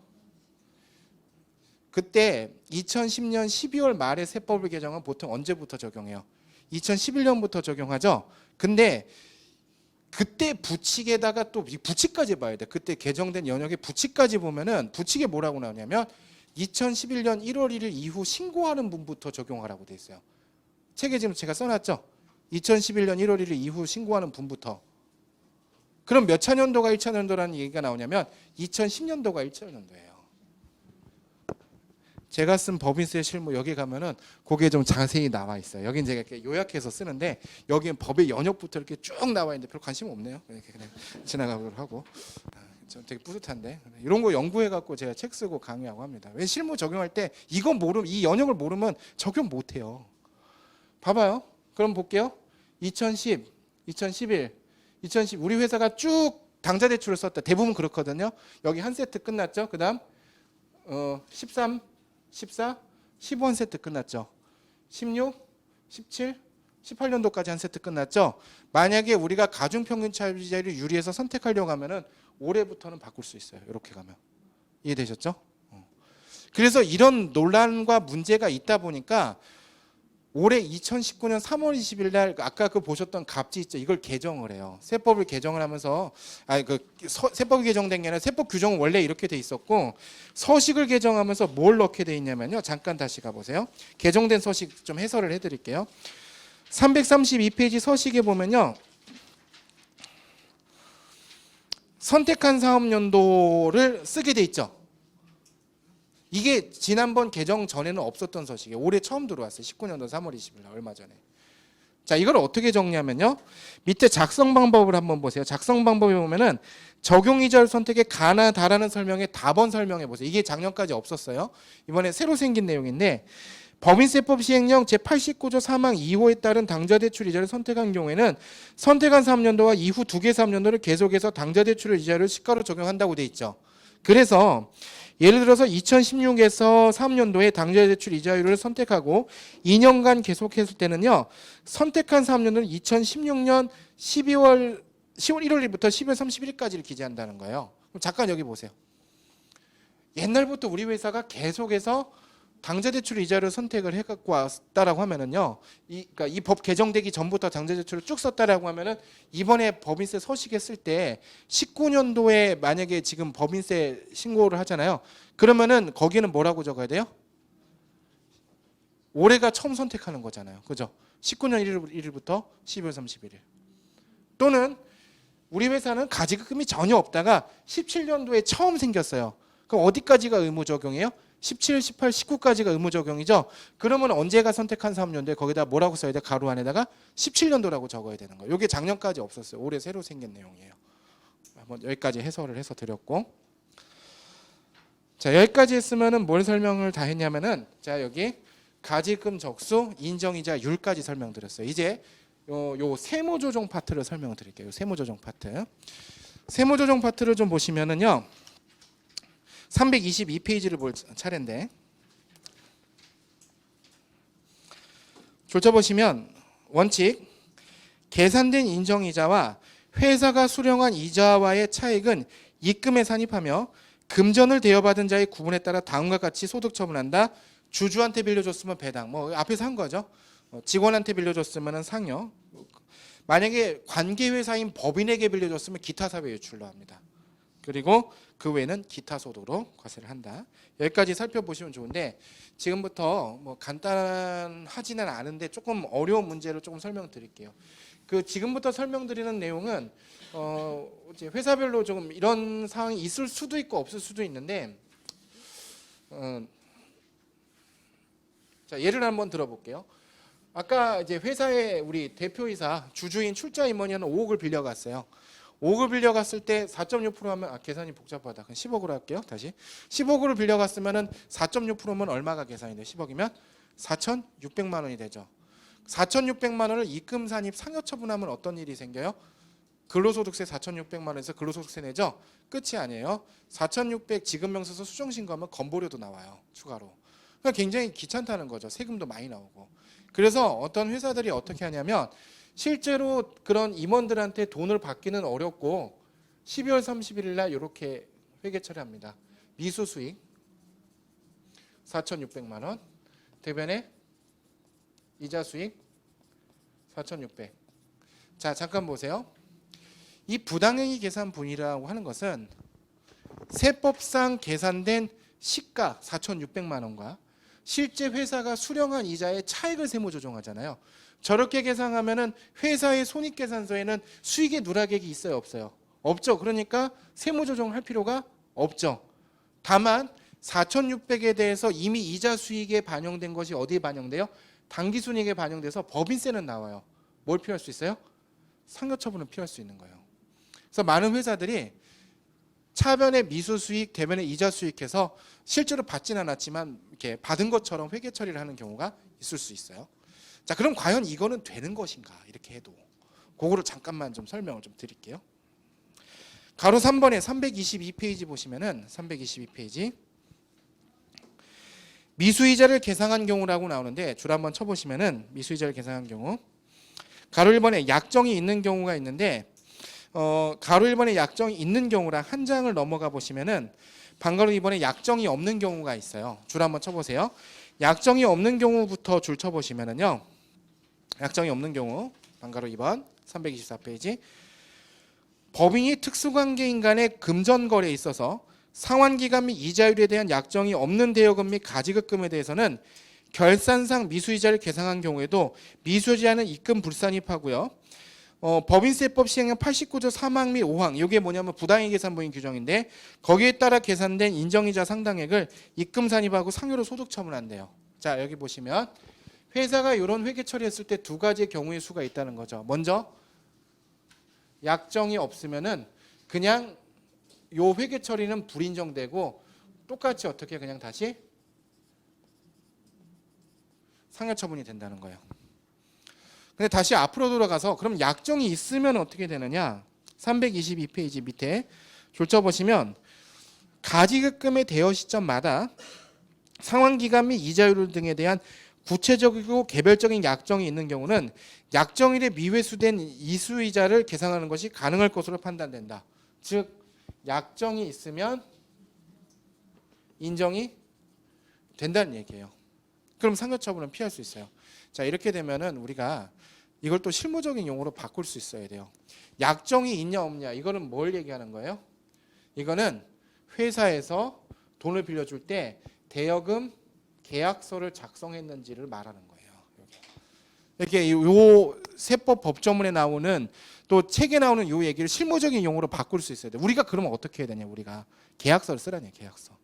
그때 2010년 12월 말에 세법을 개정은 보통 언제부터 적용해요? 2011년부터 적용하죠. 근데 그때 부칙에다가 또 부칙까지 봐야 돼. 그때 개정된 연역의 부칙까지 보면은 부칙에 뭐라고 나오냐면 2011년 1월 1일 이후 신고하는 분부터 적용하라고 돼 있어요. 책에 지금 제가 써놨죠. 2011년 1월 1일 이후 신고하는 분부터. 그럼 몇 차 년도가 1차 년도라는 얘기가 나오냐면 2010년도가 1차 년도예요. 제가 쓴 법인세 실무 여기 가면은 그게 좀 자세히 나와 있어요. 여긴 제가 이렇게 요약해서 쓰는데 여기는 법의 연역부터 이렇게 쭉 나와 있는데 별 관심 없네요. 이렇게 그냥 지나가기로 하고. 저 되게 뿌듯한데 이런 거 연구해 갖고 제가 책 쓰고 강의하고 합니다. 왜 실무 적용할 때 이건 모르면 이 연역을 모르면 적용 못 해요. 봐봐요. 그럼 볼게요. 2010, 2011, 2010 우리 회사가 쭉 당좌 대출을 썼다. 대부분 그렇거든요. 여기 한 세트 끝났죠. 그다음 13, 14, 15한 세트 끝났죠. 16, 17, 18년도까지 한 세트 끝났죠. 만약에 우리가 가중평균 차이를 유리해서 선택하려고 하면은 올해부터는 바꿀 수 있어요. 이렇게 가면. 이해되셨죠? 그래서 이런 논란과 문제가 있다 보니까 올해 2019년 3월 20일 날 아까 그 보셨던 갑지 있죠. 이걸 개정을 해요. 세법을 개정을 하면서 세법이 개정된 게 아니라 세법 규정은 원래 이렇게 돼 있었고 서식을 개정하면서 뭘 넣게 돼 있냐면요. 잠깐 다시 가보세요. 개정된 서식 좀 해설을 해드릴게요. 332페이지 서식에 보면요. 선택한 사업연도를 쓰게 돼 있죠. 이게 지난번 개정 전에는 없었던 서식이에요. 올해 처음 들어왔어요. 19년도 3월 20일 날 얼마 전에. 자, 이걸 어떻게 정리하면요. 밑에 작성 방법을 한번 보세요. 작성 방법에 보면은 적용 이절 선택의 가나 다라는 설명에 답원 설명해 보세요. 이게 작년까지 없었어요. 이번에 새로 생긴 내용인데 법인세법 시행령 제89조 3항 2호에 따른 당좌대출 이자를 선택한 경우에는 선택한 3년도와 이후 두 개 3년도를 계속해서 당좌대출 이자를 시가로 적용한다고 돼 있죠. 그래서 예를 들어서 2016에서 3년도에 당좌대출 이자율을 선택하고 2년간 계속했을 때는요. 선택한 3년도는 2016년 10월 1월 1일부터 12월 31일까지를 기재한다는 거예요. 그럼 잠깐 여기 보세요. 옛날부터 우리 회사가 계속해서 당좌대출 이자를 선택을 해갖고 왔다라고 하면은요, 그러니까 이 법 개정되기 전부터 당좌대출을 쭉 썼다라고 하면은 이번에 법인세 서식에 쓸 때 19년도에 만약에 지금 법인세 신고를 하잖아요. 그러면은 거기는 뭐라고 적어야 돼요? 올해가 처음 선택하는 거잖아요, 그죠? 19년 1일부터 12월 31일. 또는 우리 회사는 가지급금이 전혀 없다가 17년도에 처음 생겼어요. 그럼 어디까지가 의무 적용이에요? 17, 18, 19까지가 의무 적용이죠. 그러면 언제가 선택한 사업연도에 거기다 뭐라고 써야 돼? 가로 안에다가 17년도라고 적어야 되는 거예요. 이게 작년까지 없었어요. 올해 새로 생긴 내용이에요. 한번 여기까지 해설을 해서 드렸고, 자 여기까지 했으면은 뭘 설명을 다 했냐면은 자 여기 가지금 적수, 인정이자율까지 설명드렸어요. 이제 요 세무조정 파트를 설명드릴게요. 세무조정 파트. 세무조정 파트를 좀 보시면은요. 322페이지를 볼 차례인데 좁혀보시면 원칙 계산된 인정이자와 회사가 수령한 이자와의 차익은 입금에 산입하며 금전을 대여받은 자의 구분에 따라 다음과 같이 소득 처분한다. 주주한테 빌려줬으면 배당, 뭐 앞에서 한 거죠. 직원한테 빌려줬으면 상여, 만약에 관계회사인 법인에게 빌려줬으면 기타 사회 유출로 합니다. 그리고 그 외에는 기타 소득으로 과세를 한다. 여기까지 살펴보시면 좋은데 지금부터 뭐 간단하지는 않은데 조금 어려운 문제를 조금 설명드릴게요. 그 지금부터 설명드리는 내용은 이제 회사별로 조금 이런 상황이 있을 수도 있고 없을 수도 있는데 자 예를 한번 들어볼게요. 아까 이제 회사에 우리 대표이사 주주인 출자 임원이 한 5억을 빌려갔어요. 5억을 빌려갔을 때 4.6% 하면 계산이 복잡하다. 그럼 10억으로 할게요. 다시 10억으로 빌려갔으면은 4.6%면 얼마가 계산이 돼? 10억이면 4,600만 원이 되죠. 4,600만 원을 입금 산입 상여 처분하면 어떤 일이 생겨요? 근로소득세 4,600만 원에서 근로소득세 내죠. 끝이 아니에요. 4,600 지급명세서 수정신고하면 건보료도 나와요. 추가로. 그러니까 굉장히 귀찮다는 거죠. 세금도 많이 나오고. 그래서 어떤 회사들이 어떻게 하냐면 실제로 그런 임원들한테 돈을 받기는 어렵고 12월 31일 날 이렇게 회계 처리합니다. 미수 수익 4,600만 원, 대변에 이자 수익 4,600. 자, 잠깐 보세요. 이 부당행위 계산분이라고 하는 것은 세법상 계산된 시가 4,600만 원과 실제 회사가 수령한 이자의 차익을 세무 조정하잖아요. 저렇게 계산하면은 회사의 손익계산서에는 수익의 누락액이 있어요, 없어요? 없죠. 그러니까 세무 조정을 할 필요가 없죠. 다만 4,600에 대해서 이미 이자 수익에 반영된 것이 어디에 반영돼요? 당기순이익에 반영돼서 법인세는 나와요. 뭘 피할 수 있어요? 상여처분을 피할 수 있는 거예요. 그래서 많은 회사들이 차변의 미수 수익, 대변의 이자 수익해서 실제로 받진 않았지만 이렇게 받은 것처럼 회계 처리를 하는 경우가 있을 수 있어요. 자, 그럼 과연 이거는 되는 것인가? 이렇게 해도 그거를 잠깐만 좀 설명을 좀 드릴게요. 가로 3번에 322페이지 보시면은 322페이지 미수이자를 계상한 경우라고 나오는데 줄 한번 쳐보시면은 미수이자를 계상한 경우 가로 1번에 약정이 있는 경우가 있는데 가로 1번에 약정이 있는 경우랑 한 장을 넘어가 보시면은 반가로 2번에 약정이 없는 경우가 있어요. 줄 한번 쳐보세요. 약정이 없는 경우부터 줄 쳐보시면은요. 약정이 없는 경우 반가로 2번 324페이지 법인이 특수관계인 간의 금전거래에 있어서 상환기간 및 이자율에 대한 약정이 없는 대여금 및 가지급금에 대해서는 결산상 미수이자를 계상한 경우에도 미수이자는 입금 불산입하고요. 법인세법 시행령 89조 3항 및 5항 이게 뭐냐면 부당이익 계산부인 규정인데 거기에 따라 계산된 인정이자 상당액을 입금 산입하고 상여로 소득 처분한대요. 자, 여기 보시면 회사가 이런 회계 처리했을 때 두 가지의 경우의 수가 있다는 거죠. 먼저 약정이 없으면은 그냥 요 회계 처리는 불인정되고 똑같이 어떻게 그냥 다시 상여 처분이 된다는 거예요. 근데 다시 앞으로 돌아가서 그럼 약정이 있으면 어떻게 되느냐? 322페이지 밑에 줄쳐 보시면 가지급금의 대여 시점마다 상환기간 및 이자율 등에 대한 구체적이고 개별적인 약정이 있는 경우는 약정일에 미회수된 이수이자를 계상하는 것이 가능할 것으로 판단된다. 즉 약정이 있으면 인정이 된다는 얘기예요. 그럼 상여처분은 피할 수 있어요. 자, 이렇게 되면은 우리가 이걸 또 실무적인 용어로 바꿀 수 있어야 돼요. 약정이 있냐 없냐 이거는 뭘 얘기하는 거예요? 이거는 회사에서 돈을 빌려줄 때 대여금 계약서를 작성했는지를 말하는 거예요. 이렇게 요 세법 법조문에 나오는 또 책에 나오는 요 얘기를 실무적인 용어로 바꿀 수 있어야 돼. 우리가 그러면 어떻게 해야 되냐? 우리가 계약서를 쓰라니 계약서.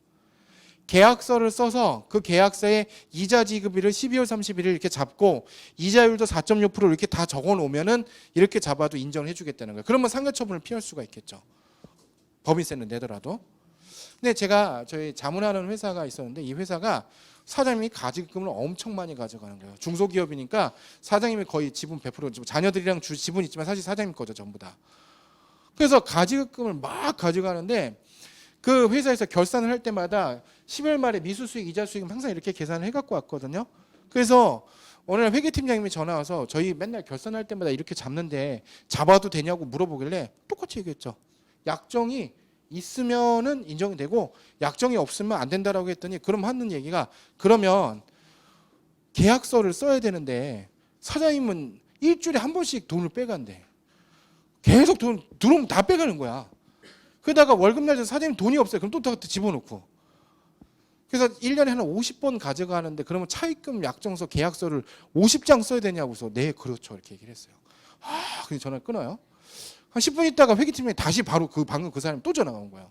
계약서를 써서 그 계약서에 이자 지급일을 12월 31일 이렇게 잡고 이자율도 4.6% 이렇게 다 적어 놓으면은 이렇게 잡아도 인정을 해 주겠다는 거예요. 그러면 상여처분을 피할 수가 있겠죠. 법인세는 내더라도. 근데 제가 저희 자문하는 회사가 있었는데 이 회사가 사장님이 가지급금을 엄청 많이 가져가는 거예요. 중소기업이니까 사장님이 거의 지분 100% 자녀들이랑 지분 있지만 사실 사장님 거죠 전부 다. 그래서 가지급금을 막 가져가는데 그 회사에서 결산을 할 때마다 10월 말에 미수 수익, 이자 수익은 항상 이렇게 계산을 해갖고 왔거든요. 그래서 어느 날 회계팀장님이 전화 와서 저희 맨날 결산할 때마다 이렇게 잡는데 잡아도 되냐고 물어보길래 똑같이 얘기했죠. 약정이 있으면은 인정이 되고 약정이 없으면 안 된다라고 했더니 그럼 하는 얘기가 그러면 계약서를 써야 되는데 사장님은 일주일에 한 번씩 돈을 빼간대. 계속 돈 들어오면 다 빼가는 거야. 그러다가 월급날 때 사장님 돈이 없어요. 그럼 또 다 집어넣고. 그래서 1년에 한 50번 가져가는데 그러면 차입금 약정서 계약서를 50장 써야 되냐고서 네 그렇죠 이렇게 얘기를 했어요. 근데 전화를 끊어요. 한 10분 있다가 회계팀장이 다시 바로 방금 그 사람이 또 전화가 온 거예요.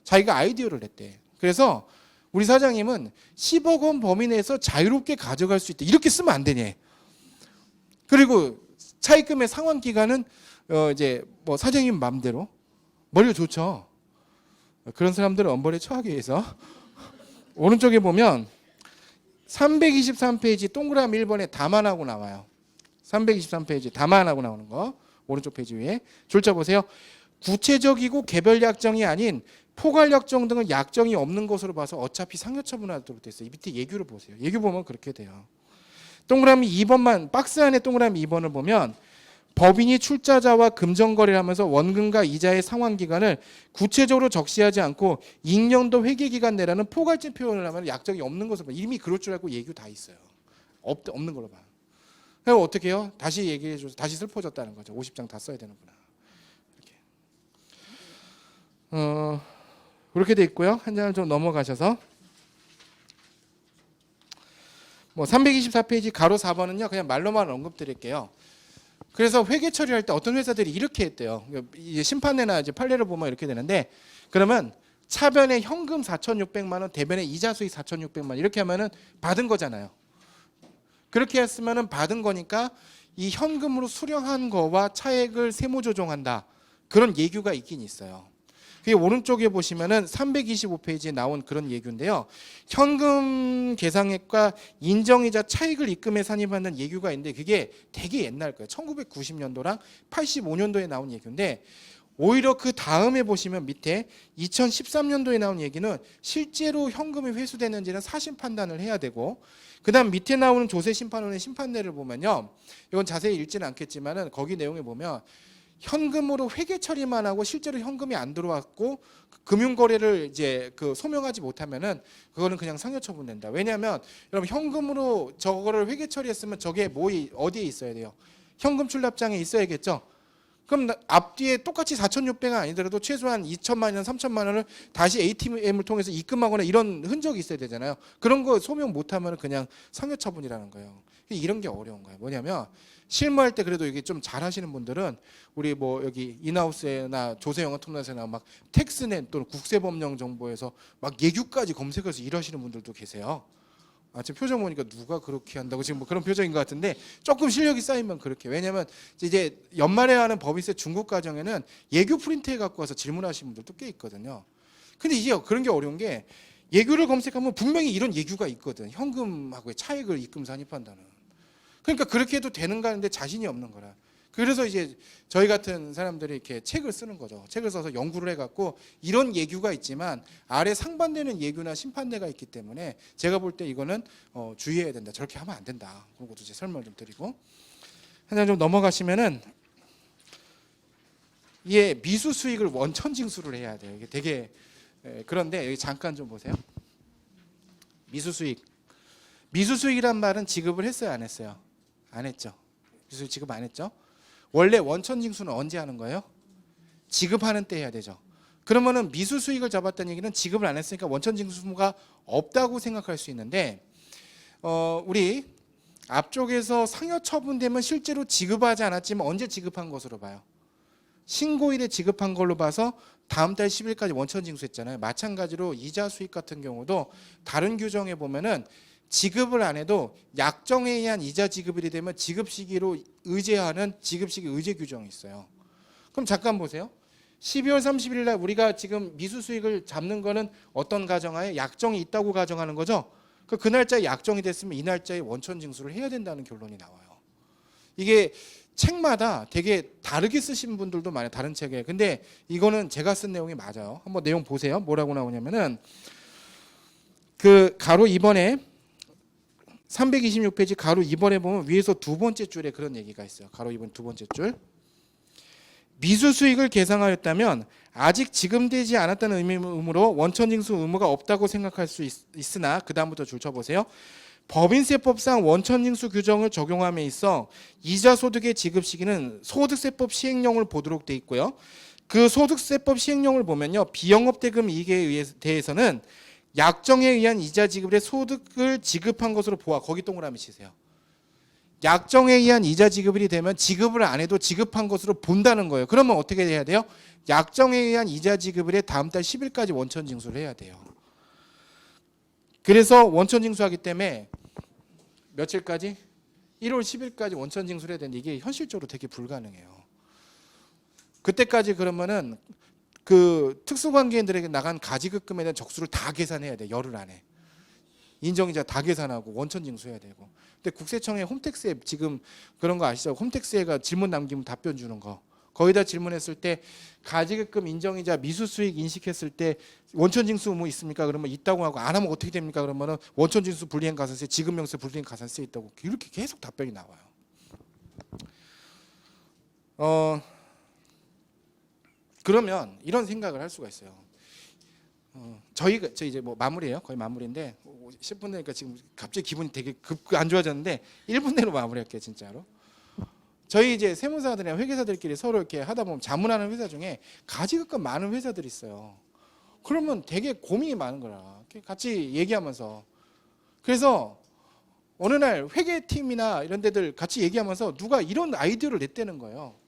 자기가 아이디어를 냈대. 그래서 우리 사장님은 10억 원 범위 내에서 자유롭게 가져갈 수 있다. 이렇게 쓰면 안 되냐. 그리고 차입금의 상환 기간은 이제 뭐 사장님 마음대로 머리가 좋죠. 그런 사람들을 엄벌에 처하기 위해서 오른쪽에 보면 323페이지 동그라미 1번에 담안하고 나와요. 323페이지 담안하고 나오는 거. 오른쪽 페이지 위에 줄자 보세요. 구체적이고 개별 약정이 아닌 포괄 약정 등은 약정이 없는 것으로 봐서 어차피 상여처분하도록 됐어요. 이 밑에 예규를 보세요. 예규 보면 그렇게 돼요. 동그라미 2번만 박스 안에 동그라미 2번을 보면 법인이 출자자와 금전거래를 하면서 원금과 이자의 상환기간을 구체적으로 적시하지 않고 익년도 회계기간 내라는 포괄적 표현을 하면 약정이 없는 것으로 봐요. 이미 그럴 줄 알고 예규 다 있어요. 없는 걸로 봐요. 그럼 어떻게 해요? 다시 얘기해줘서 다시 슬퍼졌다는 거죠. 50장 다 써야 되는구나. 이렇게. 그렇게 돼 있고요. 한 장을 좀 넘어가셔서 뭐 324페이지 가로 4번은요. 그냥 말로만 언급드릴게요. 그래서 회계 처리할 때 어떤 회사들이 이렇게 했대요. 이제 심판례나 이제 판례를 보면 이렇게 되는데 그러면 차변에 현금 4,600만 원, 대변에 이자 수익 4,600만 원 이렇게 하면은 받은 거잖아요. 그렇게 했으면은 받은 거니까 이 현금으로 수령한 거와 차액을 세무 조정한다. 그런 예규가 있긴 있어요. 그게 오른쪽에 보시면은 325페이지에 나온 그런 예규인데요. 현금 계상액과 인정이자 차익을 입금해 산입하는 예규가 있는데 그게 되게 옛날 거예요. 1990년도랑 85년도에 나온 예규인데 오히려 그 다음에 보시면 밑에 2013년도에 나온 얘기는 실제로 현금이 회수되는지는 사실 판단을 해야 되고, 그다음 밑에 나오는 조세심판원의 심판례를 보면요, 이건 자세히 읽지는 않겠지만은 거기 내용에 보면 현금으로 회계 처리만 하고 실제로 현금이 안 들어왔고 금융거래를 이제 그 소명하지 못하면은 그거는 그냥 상여처분된다. 왜냐하면 여러분 현금으로 저거를 회계 처리했으면 저게 뭐 어디에 있어야 돼요? 현금 출납장에 있어야겠죠. 그럼 앞뒤에 똑같이 4,600원 아니더라도 최소한 2천만 원, 3천만 원을 다시 ATM을 통해서 입금하거나 이런 흔적이 있어야 되잖아요. 그런 거 소명 못하면 그냥 상여처분이라는 거예요. 이런 게 어려운 거예요. 뭐냐면 실무할 때 그래도 이게 좀 잘하시는 분들은 우리 뭐 여기 인하우스나 조세영어통신사나 막 텍스넷 또는 국세법령정보에서 막 예규까지 검색해서 일하시는 분들도 계세요. 아, 지금 표정 보니까 누가 그렇게 한다고 지금 뭐 그런 표정인 것 같은데 조금 실력이 쌓이면 그렇게. 왜냐면 이제 연말에 하는 법인세 중국 과정에는 예규 프린트해 갖고 와서 질문하시는 분들도 꽤 있거든요. 근데 이게 그런 게 어려운 게 예규를 검색하면 분명히 이런 예규가 있거든. 현금하고의 차익을 입금 산입한다는. 그러니까 그렇게 해도 되는가 하는데 자신이 없는 거라. 그래서 이제 저희 같은 사람들이 이렇게 책을 쓰는 거죠. 책을 써서 연구를 해갖고 이런 예규가 있지만 아래 상반되는 예규나 심판례가 있기 때문에 제가 볼 때 이거는 주의해야 된다. 저렇게 하면 안 된다. 그런 것도 이제 설명을 좀 드리고, 하나 좀 넘어가시면은 이게 미수 수익을 원천 징수를 해야 돼요. 이게 되게 그런데 여기 잠깐 좀 보세요. 미수 수익이란 말은 지급을 했어요, 안 했어요? 안 했죠. 미수 지급 안 했죠. 원래 원천 징수는 언제 하는 거예요? 지급하는 때 해야 되죠. 그러면은 미수 수익을 잡았다는 얘기는 지급을 안 했으니까 원천 징수가 없다고 생각할 수 있는데, 우리 앞쪽에서 상여 처분되면 실제로 지급하지 않았지만 언제 지급한 것으로 봐요? 신고일에 지급한 걸로 봐서 다음 달 10일까지 원천 징수했잖아요. 마찬가지로 이자 수익 같은 경우도 다른 규정에 보면은 지급을 안 해도 약정에 의한 이자 지급일이 되면 지급 시기로 의제하는 지급 시기 의제 규정이 있어요. 그럼 잠깐 보세요. 12월 30일 날 우리가 지금 미수 수익을 잡는 거는 어떤 가정하에 약정이 있다고 가정하는 거죠. 그 날짜에 약정이 됐으면 이 날짜에 원천 징수를 해야 된다는 결론이 나와요. 이게 책마다 되게 다르게 쓰신 분들도 많아요. 다른 책에. 근데 이거는 제가 쓴 내용이 맞아요. 한번 내용 보세요. 뭐라고 나오냐면은 그 가로 2번에 326페이지 가로 2번에 보면 위에서 두 번째 줄에 그런 얘기가 있어요. 가로 2번 두 번째 줄. 미수 수익을 계상하였다면 아직 지급되지 않았다는 의미로 원천 징수 의무가 없다고 생각할 수 있으나 그 다음부터 줄 쳐보세요. 법인세법상 원천 징수 규정을 적용함에 있어 이자 소득의 지급 시기는 소득세법 시행령을 보도록 돼 있고요. 그 소득세법 시행령을 보면요, 비영업대금 이익에 대해서는 약정에 의한 이자 지급의 소득을 지급한 것으로 보아. 거기 동그라미 치세요. 약정에 의한 이자 지급이 되면 지급을 안 해도 지급한 것으로 본다는 거예요. 그러면 어떻게 해야 돼요? 약정에 의한 이자 지급일에 다음 달 10일까지 원천 징수를 해야 돼요. 그래서 원천 징수하기 때문에 며칠까지? 1월 10일까지 원천 징수를 해야 되는데 이게 현실적으로 되게 불가능해요. 그때까지 그러면은 그 특수관계인들에게 나간 가지급금에 대한 적수를 다 계산해야 돼. 열흘 안에. 인정이자 다 계산하고 원천 징수해야 되고. 근데 국세청에 홈택스에 지금 그런 거 아시죠? 홈택스에가 질문 남기면 답변 주는 거. 거기다 질문했을 때 가지급금 인정이자 미수수익 인식했을 때 원천징수 의무 있습니까? 그러면 있다고 하고, 안 하면 어떻게 됩니까? 그러면은 원천징수 불이행가산세, 지급명세 불이행가산세 있다고 이렇게 계속 답변이 나와요. 그러면 이런 생각을 할 수가 있어요. 저희 이제 뭐 마무리예요. 거의 마무리인데 10분 되니까 지금 갑자기 기분이 되게 안 좋아졌는데 1분 내로 마무리할게요, 진짜로. 저희 이제 세무사들이나 회계사들끼리 서로 이렇게 하다 보면 자문하는 회사 중에 가지급금 많은 회사들이 있어요. 그러면 되게 고민이 많은 거라. 같이 얘기하면서. 그래서 어느 날 회계팀이나 이런 데들 같이 얘기하면서 누가 이런 아이디어를 냈다는 거예요.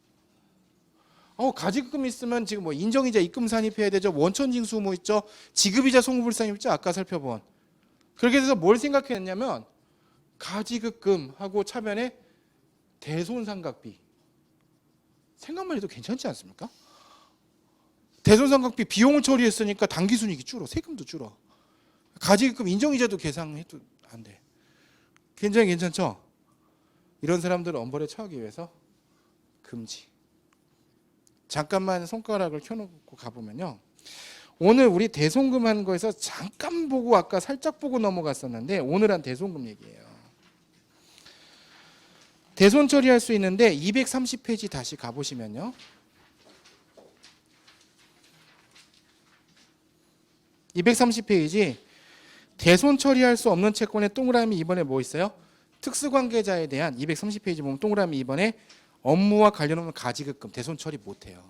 가지급금 있으면 지금 뭐 인정이자 입금 산입해야 되죠. 원천징수 뭐 있죠. 지급이자 송부불 산입 있죠. 아까 살펴본. 그렇게 해서 뭘 생각했냐면 가지급금하고 차변에 대손상각비. 생각만 해도 괜찮지 않습니까? 대손상각비 비용을 처리했으니까 당기순이익이 줄어. 세금도 줄어. 가지급금 인정이자도 계산해도 안 돼. 굉장히 괜찮죠? 이런 사람들을 엄벌에 처하기 위해서 금지. 잠깐만 손가락을 켜놓고 가보면요. 오늘 우리 대손금 한 거에서 잠깐 보고 아까 살짝 보고 넘어갔었는데 오늘 한 대손금 얘기예요. 대손 처리할 수 있는데 230페이지 다시 가보시면요. 230페이지 대손 처리할 수 없는 채권의 동그라미 2번에 뭐 있어요? 특수관계자에 대한 230페이지 보면 동그라미 2번에 업무와 관련 없는 가지급금 대손 처리 못해요.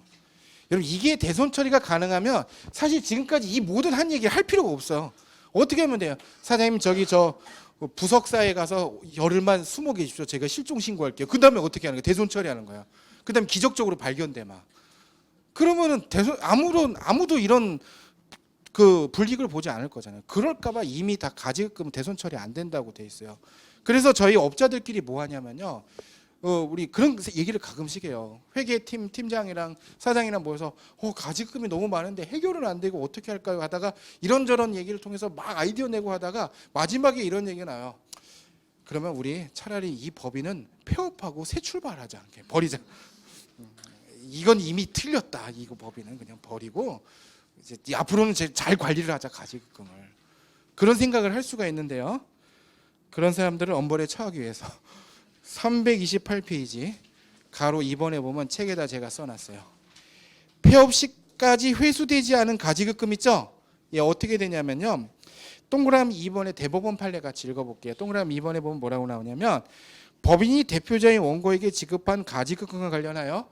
여러분 이게 대손 처리가 가능하면 사실 지금까지 이 모든 한 얘기를 할 필요가 없어요. 어떻게 하면 돼요? 사장님 저기 저 부석사에 가서 열흘만 숨어 계십시오. 제가 실종 신고할게요. 그 다음에 어떻게 하는 거예요? 대손 처리하는 거야. 그 다음에 기적적으로 발견돼 막. 그러면은 아무도 이런 그 불이익을 보지 않을 거잖아요. 그럴까봐 이미 다 가지급금 대손 처리 안 된다고 돼 있어요. 그래서 저희 업자들끼리 뭐 하냐면요. 우리 그런 얘기를 가끔씩 해요. 회계팀 팀장이랑 사장이랑 모여서 가지급금이 너무 많은데 해결은 안 되고 어떻게 할까요? 하다가 이런저런 얘기를 통해서 막 아이디어 내고 하다가 마지막에 이런 얘기가 나요. 그러면 우리 차라리 이 법인은 폐업하고 새 출발하자. 버리자. 이건 이미 틀렸다. 이거 법인은 그냥 버리고 이제 앞으로는 잘 관리를 하자 가지급금을. 그런 생각을 할 수가 있는데요. 그런 사람들을 엄벌에 처하기 위해서 328페이지 가로 2번에 보면 책에다 제가 써놨어요. 폐업 시까지 회수되지 않은 가지급금 있죠? 예, 어떻게 되냐면요. 동그라미 2번에 대법원 판례 같이 읽어볼게요. 동그라미 2번에 보면 뭐라고 나오냐면 법인이 대표자인 원고에게 지급한 가지급금과 관련하여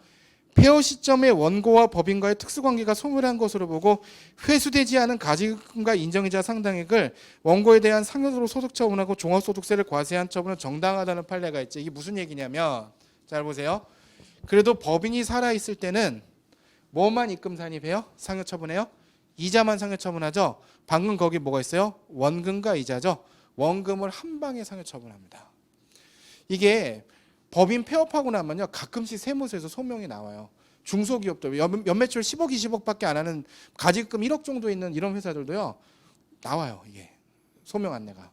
폐업 시점에 원고와 법인과의 특수관계가 소멸한 것으로 보고 회수되지 않은 가지급금과 인정이자 상당액을 원고에 대한 상여로 소득 처분하고 종합소득세를 과세한 처분은 정당하다는 판례가 있죠. 이게 무슨 얘기냐면 잘 보세요. 그래도 법인이 살아있을 때는 뭐만 입금 산입해요? 상여 처분해요? 이자만 상여 처분하죠. 방금 거기 뭐가 있어요? 원금과 이자죠. 원금을 한 방에 상여 처분합니다. 이게 법인 폐업하고 나면요 가끔씩 세무서에서 소명이 나와요. 중소기업들 연매출 10억 20억밖에 안 하는 가지급금 1억 정도 있는 이런 회사들도요 나와요. 이게 소명 안내가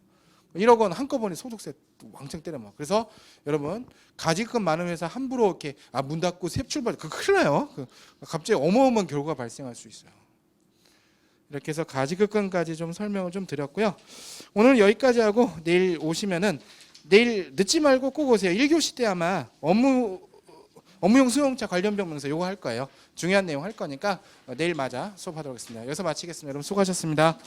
1억 원 한꺼번에 소득세 왕창 때려먹어. 그래서 여러분 가지급금 많은 회사 함부로 이렇게 문 닫고 새 출발 큰일 나요. 갑자기 어마어마한 결과가 발생할 수 있어요. 이렇게 해서 가지급금까지 좀 설명을 좀 드렸고요. 오늘 여기까지 하고 내일 오시면은 내일 늦지 말고 꼭 오세요. 1교시 때 아마 업무용 수용차 관련 병명서 요거 할 거예요. 중요한 내용 할 거니까 내일 맞아 수업하도록 하겠습니다. 여기서 마치겠습니다. 여러분 수고하셨습니다.